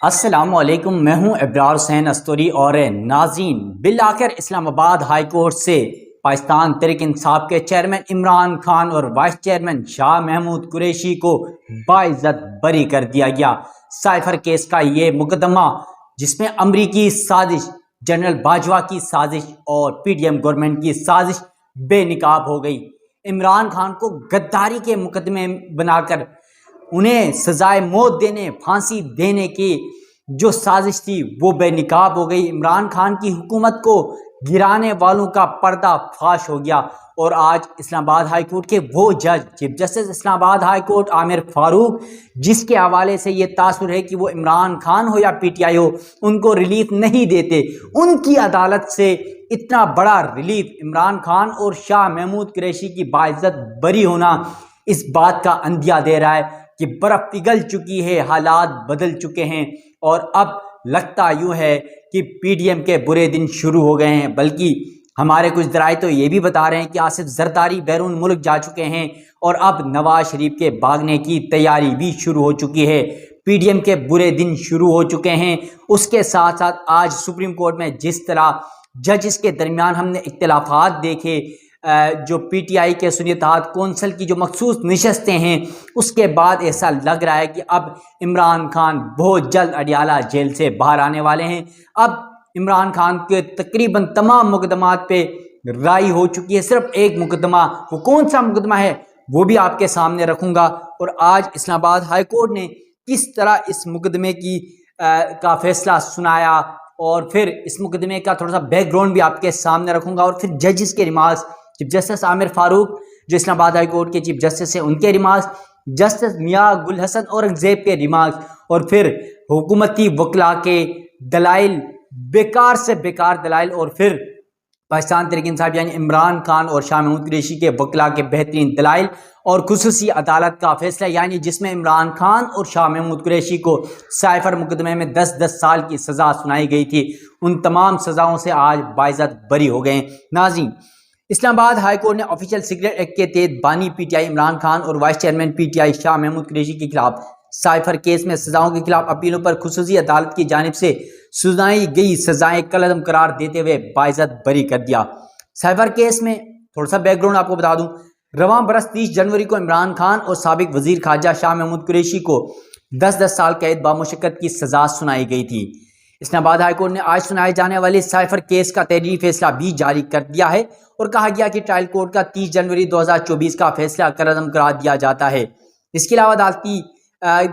السلام علیکم، میں ہوں ابرار حسین استوری اور ناظرین، بالآخر اسلام آباد ہائی کورٹ سے پاکستان تحریک انصاف کے چیئرمین عمران خان اور وائس چیئرمین شاہ محمود قریشی کو باعزت بری کر دیا گیا۔ سائفر کیس کا یہ مقدمہ جس میں امریکی سازش، جنرل باجوہ کی سازش اور پی ڈی ایم گورنمنٹ کی سازش بے نقاب ہو گئی۔ عمران خان کو غداری کے مقدمے بنا کر انہیں سزائے موت دینے، پھانسی دینے کی جو سازش تھی وہ بے نقاب ہو گئی۔ عمران خان کی حکومت کو گرانے والوں کا پردہ فاش ہو گیا، اور آج اسلام آباد ہائی کورٹ کے وہ جج، چیف جسٹس اسلام آباد ہائی کورٹ عامر فاروق، جس کے حوالے سے یہ تاثر ہے کہ وہ عمران خان ہو یا پی ٹی آئی ہو ان کو ریلیف نہیں دیتے، ان کی عدالت سے اتنا بڑا ریلیف عمران خان اور شاہ محمود قریشی کی باعزت بری ہونا اس بات کا اندیا دے رہا ہے کہ برف پگھل چکی ہے، حالات بدل چکے ہیں، اور اب لگتا یوں ہے کہ پی ڈی ایم کے برے دن شروع ہو گئے ہیں۔ بلکہ ہمارے کچھ ذرائع تو یہ بھی بتا رہے ہیں کہ آصف زرداری بیرون ملک جا چکے ہیں، اور اب نواز شریف کے بھاگنے کی تیاری بھی شروع ہو چکی ہے۔ پی ڈی ایم کے برے دن شروع ہو چکے ہیں۔ اس کے ساتھ ساتھ آج سپریم کورٹ میں جس طرح ججز کے درمیان ہم نے اختلافات دیکھے، جو پی ٹی آئی کے سنیتات کونسل کی جو مخصوص نشستیں ہیں، اس کے بعد ایسا لگ رہا ہے کہ اب عمران خان بہت جلد اڈیالہ جیل سے باہر آنے والے ہیں۔ اب عمران خان کے تقریباً تمام مقدمات پہ رائے ہو چکی ہے، صرف ایک مقدمہ، وہ کون سا مقدمہ ہے وہ بھی آپ کے سامنے رکھوں گا، اور آج اسلام آباد ہائی کورٹ نے کس طرح اس مقدمے کا فیصلہ سنایا، اور پھر اس مقدمے کا تھوڑا سا بیک گراؤنڈ بھی آپ کے سامنے رکھوں گا، اور پھر ججز کے ریمارکس، چیف جسٹس عامر فاروق جو اسلام آباد ہائی کورٹ کے چیف جسٹس ہیں ان کے ریمارکس، جسٹس میاں گل حسن اورنگزیب کے ریمارکس، اور پھر حکومتی وکلاء کے دلائل، بیکار سے بیکار دلائل، اور پھر پاکستان تحریک انصاف یعنی عمران خان اور شاہ محمود قریشی کے وکلاء کے بہترین دلائل، اور خصوصی عدالت کا فیصلہ یعنی جس میں عمران خان اور شاہ محمود قریشی کو سائفر مقدمے میں 10 سال کی سزا سنائی گئی تھی، ان تمام سزاؤں سے آج باعزت بری ہو گئے ہیں۔ ناظرین، اسلام آباد ہائی کورٹ نے آفیشیل سیکرٹ ایکٹ کے تحت بانی P T I Imran Khan اور vice chairman P T I Shah Mahmood Qureshi کے خلاف سائفر کیس میں سزاؤں کے خلاف اپیلوں پر خصوصی عدالت کی جانب سے سنائی گئی سزائیں کالعدم قرار دیتے ہوئے باعزت بری کر دیا۔ سائفر کیس میں تھوڑا سا بیک گراؤنڈ آپ کو بتا دوں، رواں برس 30 جنوری کو عمران خان اور سابق وزیر خارجہ شاہ محمود قریشی کو 10 سال قید بامشقت کی سزا سنائی گئی تھی۔ اسلام آباد ہائی کورٹ نے آج سنائے جانے والے سائفر کیس کا تحریری فیصلہ بھی جاری کر دیا ہے، اور کہا گیا کہ ٹرائل کورٹ کا 30 جنوری 2024 کا فیصلہ کالعدم قرار دیا جاتا ہے۔ اس کے علاوہ عدالتی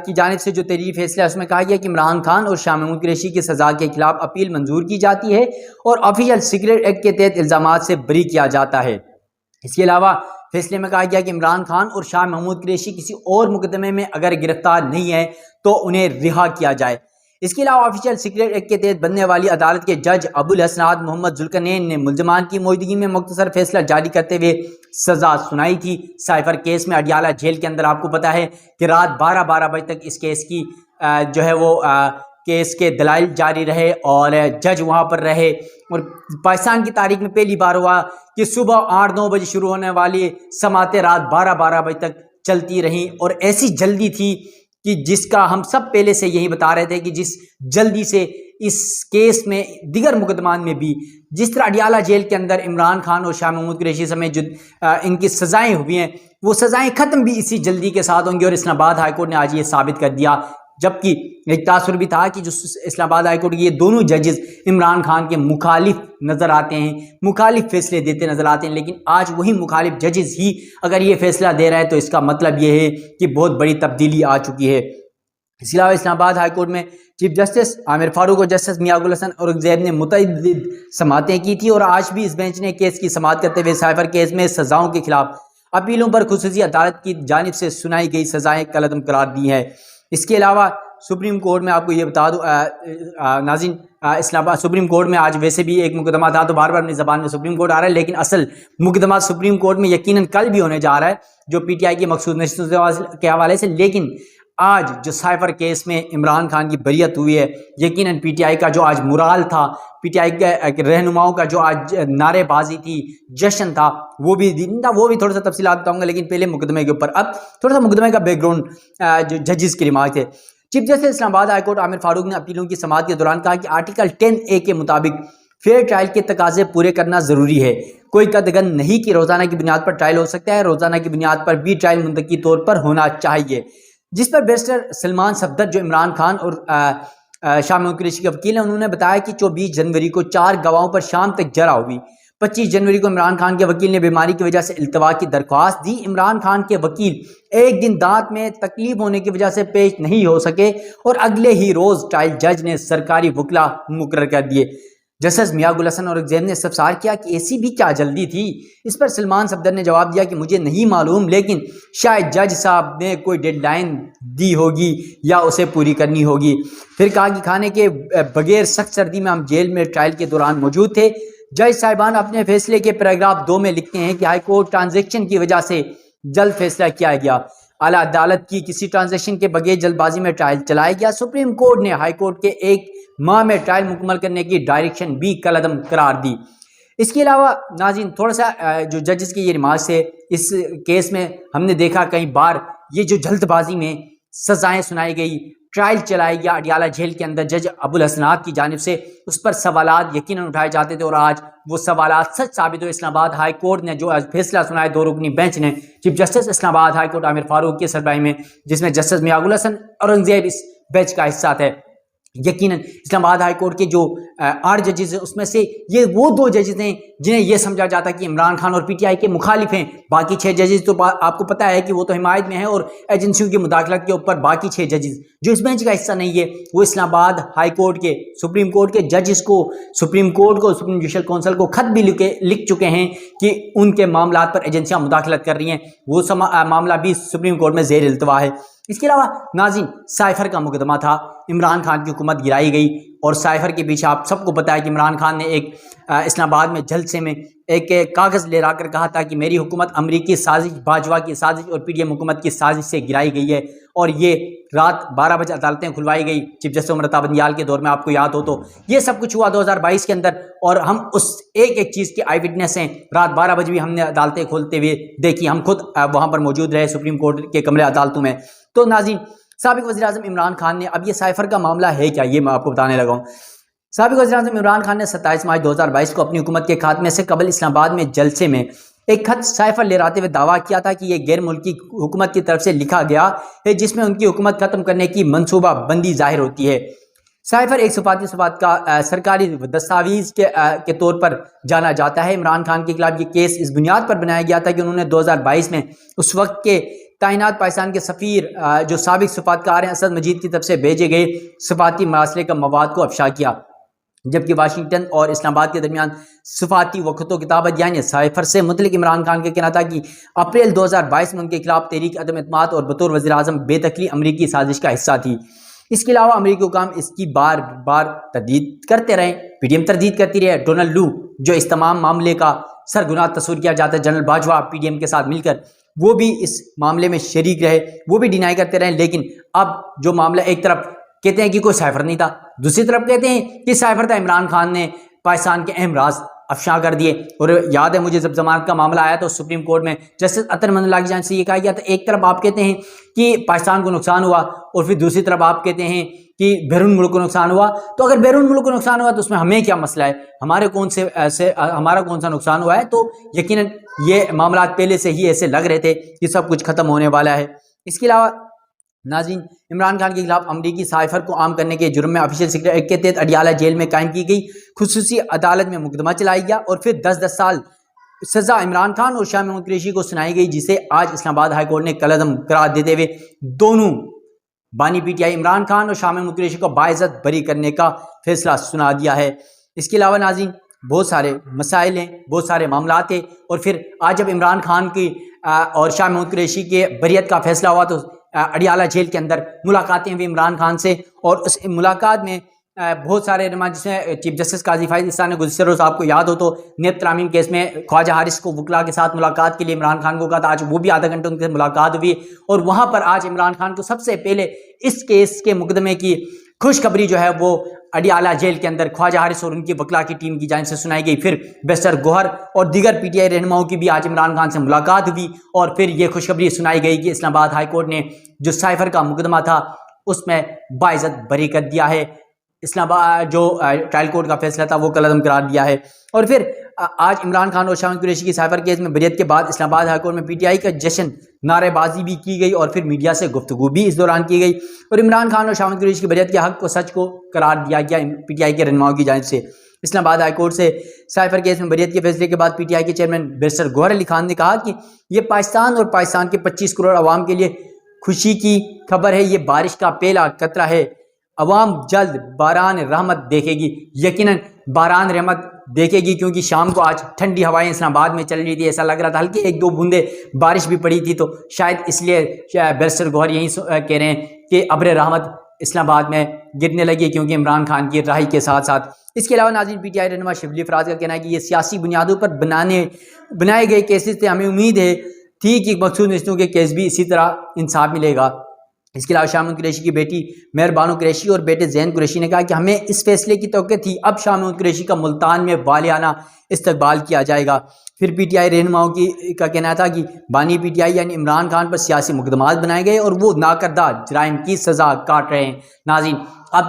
کی جانب سے جو تحریری فیصلہ ہے اس میں کہا گیا کہ عمران خان اور شاہ محمود قریشی کی سزا کے خلاف اپیل منظور کی جاتی ہے، اور آفیشیل سیکرٹ ایکٹ کے تحت الزامات سے بری کیا جاتا ہے۔ اس کے علاوہ فیصلے میں کہا گیا کہ عمران خان اور شاہ محمود قریشی کسی اور مقدمے میں اگر گرفتار نہیں ہیں تو انہیں رہا کیا جائے۔ اس کے علاوہ آفیشیل سیکرٹ ایکٹ کے تحت بننے والی عدالت کے جج ابو الحسنات محمد ذوالقرنین نے ملزمان کی موجودگی میں مختصر فیصلہ جاری کرتے ہوئے سزا سنائی تھی۔ سائفر کیس میں اڈیالہ جیل کے اندر آپ کو پتا ہے کہ رات 12 بجے تک اس کیس کی جو ہے وہ کیس کے دلائل جاری رہے، اور جج وہاں پر رہے، اور پاکستان کی تاریخ میں پہلی بار ہوا کہ صبح 8-9 بجے شروع ہونے والی سماعتیں رات 12 بجے تک چلتی رہیں، اور ایسی جلدی تھی کہ جس کا ہم سب پہلے سے یہی بتا رہے تھے کہ جس جلدی سے اس کیس میں دیگر مقدمات میں بھی جس طرح اڈیالہ جیل کے اندر عمران خان اور شاہ محمود قریشی سمیت جو ان کی سزائیں ہوئی ہیں وہ سزائیں ختم بھی اسی جلدی کے ساتھ ہوں گی، اور اسلام آباد ہائی کورٹ نے آج یہ ثابت کر دیا۔ جبکہ ایک تاثر بھی تھا کہ جو اسلام آباد ہائی کورٹ کے یہ دونوں ججز عمران خان کے مخالف نظر آتے ہیں، مخالف فیصلے دیتے نظر آتے ہیں، لیکن آج وہی مخالف ججز ہی اگر یہ فیصلہ دے رہا ہے تو اس کا مطلب یہ ہے کہ بہت بڑی تبدیلی آ چکی ہے۔ اس کے علاوہ اسلام آباد ہائی کورٹ میں چیف جسٹس عامر فاروق اور جسٹس میاں گل حسن اورنگزیب نے متعدد سماعتیں کی تھی، اور آج بھی اس بینچ نے کیس کی سماعت کرتے ہوئے سائفر کیس میں سزاؤں کے خلاف اپیلوں پر خصوصی عدالت کی جانب سے سنائی گئی سزائیں کالعدم قرار دی ہیں۔ اس کے علاوہ سپریم کورٹ میں آپ کو یہ بتا دوں ناظرین، اسلام آباد سپریم کورٹ میں آج ویسے بھی ایک مقدمہ تھا، تو بار بار اپنی زبان میں سپریم کورٹ آ رہا ہے، لیکن اصل مقدمہ سپریم کورٹ میں یقیناً کل بھی ہونے جا رہا ہے جو پی ٹی آئی کی مخصوص نشستوں کے حوالے سے۔ لیکن آج جو سائفر کیس میں عمران خان کی بریت ہوئی ہے، یقیناً پی ٹی آئی کا جو آج مرال تھا، پی ٹی آئی کے رہنماؤں کا جو آج نعرے بازی تھی، جشن تھا، وہ بھی تھوڑا سا تفصیلات بتاؤں گا، لیکن پہلے مقدمے کے اوپر اب تھوڑا سا مقدمے کا بیک گراؤنڈ جو ججز کے ریمارک تھے۔ چیف جسٹس اسلام آباد ہائی کورٹ عامر فاروق نے اپیلوں کی سماعت کے دوران کہا کہ آرٹیکل 10A کے مطابق فیئر ٹرائل کے تقاضے پورے کرنا ضروری ہے. کوئی قدغن نہیں کہ روزانہ کی بنیاد پر ٹرائل ہو سکتا ہے، روزانہ کی بنیاد پر بھی ٹرائل منطقی طور پر ہونا چاہیے. جس پر بیرسٹر سلمان صفدر جو عمران خان اور شاہ محمود قریشی کے وکیل ہیں، انہوں نے بتایا کہ 24 جنوری کو 4 گواہوں پر شام تک جرح ہوئی. 25 جنوری کو عمران خان کے وکیل نے بیماری کی وجہ سے التوا کی درخواست دی. عمران خان کے وکیل ایک دن دانت میں تکلیف ہونے کی وجہ سے پیش نہیں ہو سکے اور اگلے ہی روز ٹرائل جج نے سرکاری وکلا مقرر کر دیے. جسٹس میاں گل حسن اورنگزیب نے استفسار کیا کہ ایسی بھی کیا جلدی تھی؟ اس پر سلمان صفدر نے جواب دیا کہ مجھے نہیں معلوم، لیکن شاید جج صاحب نے کوئی ڈیڈ لائن دی ہوگی یا اسے پوری کرنی ہوگی. پھر کہا کہ کھانے کے بغیر سخت سردی میں ہم جیل میں ٹرائل کے دوران موجود تھے. جج صاحبان اپنے فیصلے کے پیراگراف 2 میں لکھتے ہیں کہ ہائی کورٹ ٹرانزیکشن کی وجہ سے جلد فیصلہ کیا گیا. اعلیٰ عدالت کی کسی ٹرانزیکشن کے بغیر جلد بازی میں ٹرائل چلایا گیا. سپریم کورٹ نے ہائی کورٹ کے 1 ماہ میں ٹرائل مکمل کرنے کی ڈائریکشن بھی کالعدم قرار دی. اس کے علاوہ ناظرین تھوڑا سا جو ججز کی یہ ریمارکس ہے، اس کیس میں ہم نے دیکھا کئی بار یہ جو جلد بازی میں سزائیں سنائی گئی، ٹرائل چلایا گیا اڈیالہ جیل کے اندر جج ابو الحسنات کی جانب سے، اس پر سوالات یقیناً اٹھائے جاتے تھے اور آج وہ سوالات سچ ثابت ہوئے. اسلام آباد ہائی کورٹ نے جو فیصلہ سنایا 2 رکنی بینچ نے، چیف جسٹس اسلام آباد ہائی کورٹ عامر فاروق کی سربراہی میں، جس میں جسٹس میاں گل حسن اورنگزیب اس بینچ کا حصہ تھے. یقیناً اسلام آباد ہائی کورٹ کے جو 8 ججز ہیں اس میں سے یہ وہ 2 ججز ہیں جنہیں یہ سمجھا جاتا ہے کہ عمران خان اور پی ٹی آئی کے مخالف ہیں. باقی 6 ججز تو آپ کو پتہ ہے کہ وہ تو حمایت میں ہیں اور ایجنسیوں کی مداخلت کے اوپر باقی 6 ججز جو اس بینچ کا حصہ نہیں ہے وہ اسلام آباد ہائی کورٹ کے سپریم کورٹ کے ججز کو، سپریم کورٹ کو، سپریم جوڈیشل کونسل کو خط بھی لکھ چکے ہیں کہ ان کے معاملات پر ایجنسیاں مداخلت کر رہی ہیں. وہ معاملہ بھی سپریم کورٹ میں زیر التوا ہے. اس کے علاوہ ناظرین سائفر کا مقدمہ تھا، عمران خان کی حکومت گرائی گئی اور سائفر کے پیچھے آپ سب کو پتہ ہے کہ عمران خان نے ایک اسلام آباد میں جلسے میں ایک کاغذ لے را کر کہا تھا کہ میری حکومت امریکی سازش، باجوہ کی سازش اور پی ڈی ایم حکومت کی سازش سے گرائی گئی ہے. اور یہ رات 12 بجے عدالتیں کھلوائی گئی چیف جسٹس عمر عطا بندیال کے دور میں، آپ کو یاد ہو تو یہ سب کچھ ہوا 2022 کے اندر، اور ہم اس ایک چیز کے آئی وٹنس ہیں. رات 12 بجے بھی ہم نے عدالتیں کھولتے ہوئے دیکھی، ہم خود وہاں پر موجود رہے سپریم کورٹ کے کمرے عدالتوں میں. تو ناظرین سابق وزیر اعظم عمران خان نے، اب یہ سائفر کا معاملہ ہے کیا یہ میں آپ کو بتانے لگا ہوں. سابق وزیر اعظم عمران خان نے 27 مارچ 2022 کو اپنی حکومت کے خاتمے سے قبل اسلام آباد میں جلسے میں ایک خط سائفر لہراتے ہوئے دعویٰ کیا تھا کہ یہ غیر ملکی حکومت کی طرف سے لکھا گیا ہے جس میں ان کی حکومت ختم کرنے کی منصوبہ بندی ظاہر ہوتی ہے. سائفر ایک صفاتی صفات کا سرکاری دستاویز کے طور پر جانا جاتا ہے. عمران خان کے خلاف یہ کیس اس بنیاد پر بنایا گیا تھا کہ انہوں نے 2022 میں اس وقت کے تعینات پاکستان کے سفیر جو سابق سفارتکار ہیں اسد مجید کی طرف سے بھیجے گئے سفارتی مراسلے کا مواد کو افشا کیا، جبکہ واشنگٹن اور اسلام آباد کے درمیان سفارتی وقت و کتابت یعنی سائفر سے متعلق عمران خان کا کہنا تھا کہ اپریل 2022 میں ان کے خلاف تحریک عدم اعتماد اور بطور وزیر اعظم بے دخلی امریکی سازش کا حصہ تھی. اس کے علاوہ امریکی حکام اس کی بار بار تردید کرتے رہے، پی ڈی ایم تردید کرتی رہے. ڈونلڈ لو جو اس تمام معاملے کا سرگناہ تصور کیا جاتا ہے، general Bajwa P D M کے ساتھ مل کر وہ بھی اس معاملے میں شریک رہے، وہ بھی ڈینائی کرتے رہے. لیکن اب جو معاملہ ایک طرف کہتے ہیں کہ کوئی سائفر نہیں تھا، دوسری طرف کہتے ہیں کہ سائفر تھا، عمران خان نے پاکستان کے اہم راز افشاں کر دیے. اور یاد ہے مجھے جب ضمانت کا معاملہ آیا تو سپریم کورٹ میں جسٹس اطہر من اللہ کی جانب سے یہ کہا گیا تھا، ایک طرف آپ کہتے ہیں کہ پاکستان کو نقصان ہوا اور پھر دوسری طرف آپ کہتے ہیں کہ بیرون ملک کو نقصان ہوا. تو اگر بیرون ملک کو نقصان ہوا تو اس میں ہمیں کیا مسئلہ ہے، ہمارا کون سا نقصان ہوا ہے. تو یقیناً یہ معاملات پہلے سے ہی ایسے لگ رہے تھے کہ سب کچھ ختم ہونے والا ہے. اس کے علاوہ ناظرین عمران خان کے خلاف امریکی سائفر کو عام کرنے کے جرم میں آفیشیل سیکرٹ ایکٹ کے تحت اڈیالہ جیل میں قائم کی گئی خصوصی عدالت میں مقدمہ چلایا گیا اور پھر 10 سال سزا عمران خان اور شاہ محمود قریشی کو سنائی گئی، جسے آج اسلام آباد ہائی کورٹ نے کالعدم قرار دیتے ہوئے دونوں بانی P T I Imran Khan اور شاہ محمود قریشی کو باعزت بری کرنے کا فیصلہ سنا دیا ہے. اس کے علاوہ ناظرین بہت سارے مسائل ہیں، بہت سارے معاملات ہیں، اور پھر آج جب عمران خان کی اور شاہ محمود قریشی کے بریت کا فیصلہ ہوا تو اڈیالہ جیل کے اندر ملاقاتیں ہوئی عمران خان سے، اور اس ملاقات میں بہت سارے رہنما، جس میں چیف جسٹس قاضی فائز احسان نے گزشتہ روز آپ کو یاد ہو تو نیب ترامیم کیس میں خواجہ حارث کو وکلا کے ساتھ ملاقات کے لیے عمران خان کو کہا تھا، آج وہ بھی آدھا گھنٹے ان کے ملاقات ہوئی، اور وہاں پر آج عمران خان کو سب سے پہلے اس کیس کے مقدمے کی خوشخبری جو ہے وہ اڈیالہ جیل کے اندر خواجہ حارث اور ان کی وکلا کی ٹیم کی جانب سے سنائی گئی. پھر بیرسٹر گوہر اور دیگر پی ٹی آئی رہنماؤں کی بھی آج عمران خان سے ملاقات ہوئی، اور پھر یہ خوشخبری سنائی گئی کہ اسلام آباد ہائی کورٹ نے جو سائفر کا مقدمہ تھا اس میں باعزت بری کر دیا ہے۔ اسلام آباد جو ٹرائل کورٹ کا فیصلہ تھا وہ کالعدم قرار دیا ہے۔ اور پھر آج عمران خان اور شاہ محمود قریشی کی سائبر کیس میں بریت کے بعد اسلام آباد ہائی کورٹ میں پی ٹی آئی کا جشن، نعرے بازی بھی کی گئی اور پھر میڈیا سے گفتگو بھی اس دوران کی گئی، اور عمران خان اور شاہ محمود قریشی کی بریت کے حق کو سچ کو قرار دیا گیا پی ٹی آئی کے رہنماؤں کی جانب سے۔ اسلام آباد ہائی کورٹ سے سائبر کیس میں بریت کے فیصلے کے بعد پی ٹی آئی کے چیئرمین بیرسٹر گوہر علی خان نے کہا کہ یہ پاکستان اور پاکستان کے 25 کروڑ عوام کے لیے خوشی کی خبر ہے، یہ بارش کا پہلا قطرہ ہے، عوام جلد باران رحمت دیکھے گی، یقیناً باران رحمت دیکھے گی، کیونکہ شام کو آج ٹھنڈی ہوائیں اسلام آباد میں چل رہی تھی، ایسا لگ رہا تھا ہلکی 1-2 بوندیں بارش بھی پڑی تھی، تو شاید اس لیے بیرسٹر گوہر یہی کہہ رہے ہیں کہ ابر رحمت اسلام آباد میں گرنے لگی کیونکہ عمران خان کی رہائی کے ساتھ ساتھ۔ اس کے علاوہ ناظرین پی ٹی آئی رہنما شبلی فراز کا کہنا ہے کہ یہ سیاسی بنیادوں پر بنائے گئے کیسز تھے، ہمیں امید تھی کہ مقصود نشستوں کے کیس بھی اسی طرح انصاف ملے گا۔ اس کے علاوہ شاہ محمود قریشی کی بیٹی مہر بانو قریشی اور بیٹے زین قریشی نے کہا کہ ہمیں اس فیصلے کی توقع تھی، اب شاہ محمود قریشی کا ملتان میں والیانہ استقبال کیا جائے گا۔ پھر پی ٹی آئی رہنماؤں کا کہنا تھا کہ بانی پی ٹی آئی یعنی عمران خان پر سیاسی مقدمات بنائے گئے اور وہ ناکردہ جرائم کی سزا کاٹ رہے ہیں۔ ناظرین اب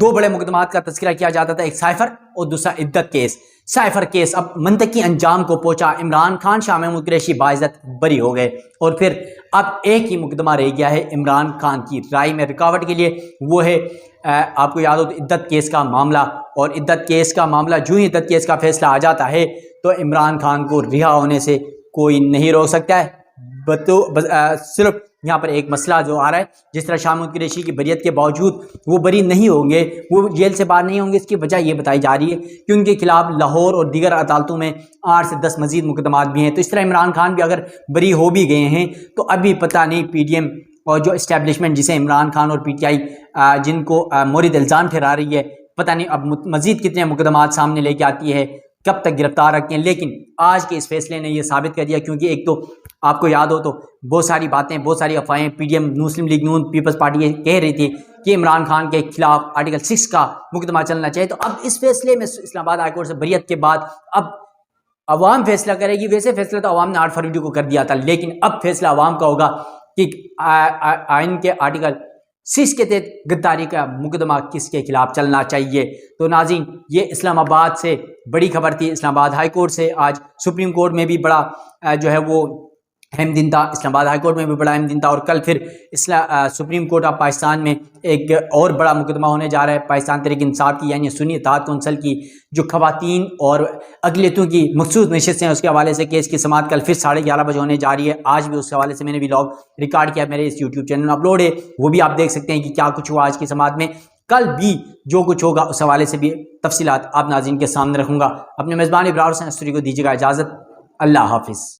2 بڑے مقدمات کا تذکرہ کیا جاتا تھا، ایک سائفر اور دوسرا عدت کیس۔ سائفر کیس اب منطقی انجام کو پہنچا، عمران خان شاہ محمود قریشی باعزت بری ہو گئے، اور پھر اب ایک ہی مقدمہ رہ گیا ہے عمران خان کی رائے میں رکاوٹ کے لیے، وہ ہے آپ کو یاد ہو تو عدت کیس کا معاملہ، اور عدت کیس کا معاملہ جو ہی عدت کیس کا فیصلہ آ جاتا ہے تو عمران خان کو رہا ہونے سے کوئی نہیں روک سکتا ہے۔ صرف یہاں پر ایک مسئلہ جو آ رہا ہے، جس طرح شاہ محمود قریشی کی بریت کے باوجود وہ بری نہیں ہوں گے، وہ جیل سے باہر نہیں ہوں گے، اس کی وجہ یہ بتائی جا رہی ہے کہ ان کے خلاف لاہور اور دیگر عدالتوں میں 8 سے 10 مزید مقدمات بھی ہیں۔ تو اس طرح عمران خان بھی اگر بری ہو بھی گئے ہیں تو ابھی پتہ نہیں پی ڈی ایم اور جو اسٹیبلشمنٹ جسے عمران خان اور پی ٹی آئی جن کو مورد الزام ٹھہرا رہی ہے، پتہ نہیں اب مزید کتنے مقدمات سامنے لے کے آتی ہے، کب تک گرفتار رکھیں۔ لیکن آج کے اس فیصلے نے یہ ثابت کر دیا، کیونکہ ایک تو آپ کو یاد ہو تو بہت ساری باتیں، بہت ساری افواہیں پی ڈی ایم، مسلم لیگ نون، پیپلز پارٹی کہہ رہی تھی کہ عمران خان کے خلاف آرٹیکل 6 کا مقدمہ چلنا چاہیے۔ تو اب اس فیصلے میں اسلام آباد ہائی کورٹ سے بریت کے بعد اب عوام فیصلہ کرے گی۔ ویسے فیصلہ تو عوام نے 8 فروری کو کر دیا تھا، لیکن اب فیصلہ عوام کا ہوگا کہ آئین کے آرٹیکل 6 کے تحت غداری کا مقدمہ کس کے خلاف چلنا چاہیے۔ تو ناظرین یہ اسلام آباد سے بڑی خبر تھی، اسلام آباد ہائی کورٹ سے۔ آج سپریم کورٹ میں بھی بڑا جو ہے وہ اہم دن تھا، اسلام آباد ہائی کورٹ میں بھی بڑا اہم دن تھا، اور کل پھر سپریم کورٹ آف پاکستان میں ایک اور بڑا مقدمہ ہونے جا رہا ہے پاکستان تحریک انصاف کی، یعنی سنی اتحاد کونسل کی جو خواتین اور اقلیتوں کی مخصوص نشستیں ہیں، اس کے حوالے سے کیس کی سماعت کل پھر 11:30 بجے ہونے جا رہی ہے۔ آج بھی اس حوالے سے میں نے ولاگ ریکارڈ کیا، میرے اس یوٹیوب چینل میں اپلوڈ ہے، وہ بھی آپ دیکھ سکتے ہیں کہ کیا کچھ ہوا آج کی سماعت میں۔ کل بھی جو کچھ ہوگا اس حوالے سے بھی تفصیلات آپ ناظرین کے سامنے رکھوں گا۔ اپنے میزبان ابرار حسین استوری کو دیجیے گا اجازت، اللہ حافظ۔